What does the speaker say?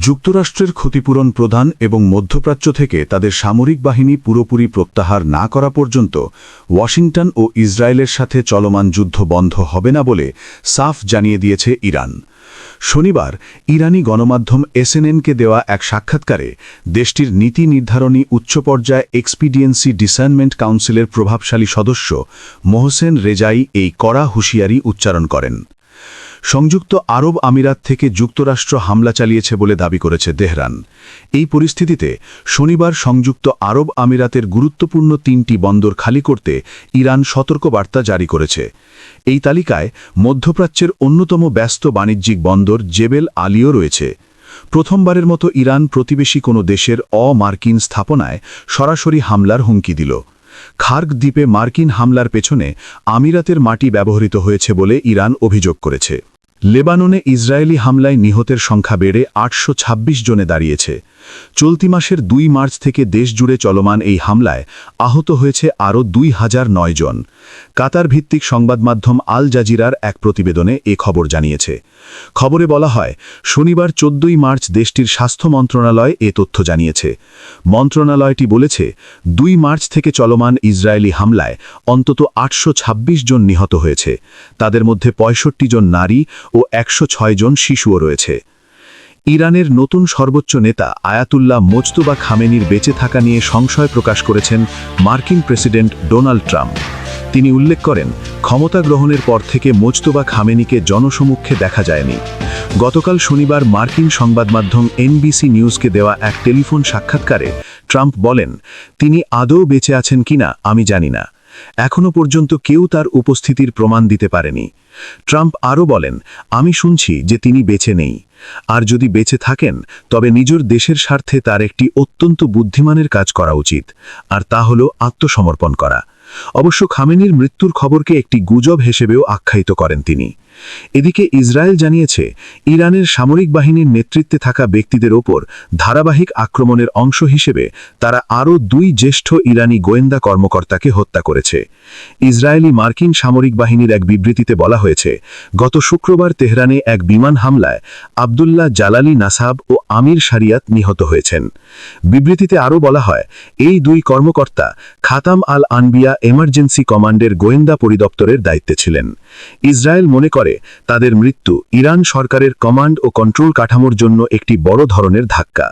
যুক্তরাষ্ট্রের ক্ষতিপূরণ প্রদান এবং মধ্যপ্রাচ্য থেকে তাদের সামরিক বাহিনী পুরোপুরি প্রত্যাহার না করা পর্যন্ত ওয়াশিংটন ও ইসরায়েলের সাথে চলমান যুদ্ধ বন্ধ হবে না বলে সাফ জানিয়ে দিয়েছে ইরান। শনিবার ইরানি গণমাধ্যম এসএনএনকে দেওয়া এক সাক্ষাৎকারে দেশটির নীতি নির্ধারণী উচ্চপর্যায় এক্সপিডিয়েন্সি ডিসার্নমেন্ট কাউন্সিলের প্রভাবশালী সদস্য মোহসেন রেজাই এই কড়া হুঁশিয়ারি উচ্চারণ করেন। সংযুক্ত আরব আমিরাত থেকে যুক্তরাষ্ট্র হামলা চালিয়েছে বলে দাবি করেছে তেহরান। এই পরিস্থিতিতে শনিবার সংযুক্ত আরব আমিরাতের গুরুত্বপূর্ণ ৩টি বন্দর খালি করতে ইরান সতর্কবার্তা জারি করেছে। এই তালিকায় মধ্যপ্রাচ্যের অন্যতম ব্যস্ত বাণিজ্যিক বন্দর জেবেল আলীও রয়েছে। প্রথমবারের মতো ইরান প্রতিবেশী কোনো দেশের অমার্কিন স্থাপনায় সরাসরি হামলার হুমকি দিল। খার্গ দ্বীপে মার্কিন হামলার পেছনে আমিরাতের মাটি ব্যবহৃত হয়েছে বলে ইরান অভিযোগ করেছে। লেবাননে ইসরায়েলি হামলায় নিহতের সংখ্যা বেড়ে ৮২৬ জনে দাঁড়িয়েছে। চলতি মাসের ২ মার্চ থেকে দেশজুড়ে চলমান এই হামলায় আহত হয়েছে আরও ২০০৯ জন। কাতার ভিত্তিক সংবাদমাধ্যম আল জাজিরার এক প্রতিবেদনে এ খবর জানিয়েছে। খবরে বলা হয়, শনিবার ১৪ই মার্চ দেশটির স্বাস্থ্য মন্ত্রণালয় এ তথ্য জানিয়েছে। মন্ত্রণালয়টি বলেছে, ২ মার্চ থেকে চলমান ইসরায়েলি হামলায় অন্তত ৮২৬ জন নিহত হয়েছে। তাদের মধ্যে ৬৫ জন নারী ও ১০৬ জন শিশুও রয়েছে। ইরানের নতুন সর্বোচ্চ নেতা আয়াতুল্লাহ মোজতবা খামেনির বেঁচে থাকা নিয়ে সংশয় প্রকাশ করেছেন মার্কিন প্রেসিডেন্ট ডোনাল্ড ট্রাম্প। তিনি উল্লেখ করেন, ক্ষমতা গ্রহণের পর থেকে মোজতবা খামেনিকে জনসমক্ষে দেখা যায়নি। গতকাল শনিবার মার্কিন সংবাদমাধ্যম এনবিসি নিউজকে দেওয়া এক টেলিফোন সাক্ষাৎকারে ট্রাম্প বলেন, তিনি আদৌ বেঁচে আছেন কিনা আমি জানি না। এখনো পর্যন্ত কেউ তার উপস্থিতির প্রমাণ দিতে পারেনি। ট্রাম্প আরও বলেন, আমি শুনছি যে তিনি বেঁচে নেই। আর যদি বেঁচে থাকেন তবে নিজের দেশের স্বার্থে তার একটি অত্যন্ত বুদ্ধিমানের কাজ করা উচিত, আর তা হল আত্মসমর্পণ করা। অবশ্য খামেনির মৃত্যুর খবরকে একটি গুজব হিসেবেও আখ্যায়িত করেন তিনি। এদিকে ইসরায়েল জানিয়েছে, ইরানের সামরিক বাহিনীর নেতৃত্বে থাকা ব্যক্তিদের ওপর ধারাবাহিক আক্রমণের অংশ হিসেবে তারা আরও ২ জ্যেষ্ঠ ইরানি গোয়েন্দা কর্মকর্তাকে হত্যা করেছে। ইসরায়েলি মার্কিন সামরিক বাহিনীর এক বিবৃতিতে বলা হয়েছে, গত শুক্রবার তেহরানে এক বিমান হামলায় আবদুল্লাহ জালালি নাসাব ও আমির শারিয়াত নিহত হয়েছেন। বিবৃতিতে আরও বলা হয়, এই ২ কর্মকর্তা খাতাম আল আনবিয়া এমার্জেন্সি কমান্ডের গোয়েন্দা পরিদপ্তরের দায়িত্বে ছিলেন। ইসরায়েল মনে করে তাদের মৃত্যু ইরান সরকারের কমান্ড ও কন্ট্রোল কাঠামোর জন্য একটি বড় ধরনের ধাক্কা।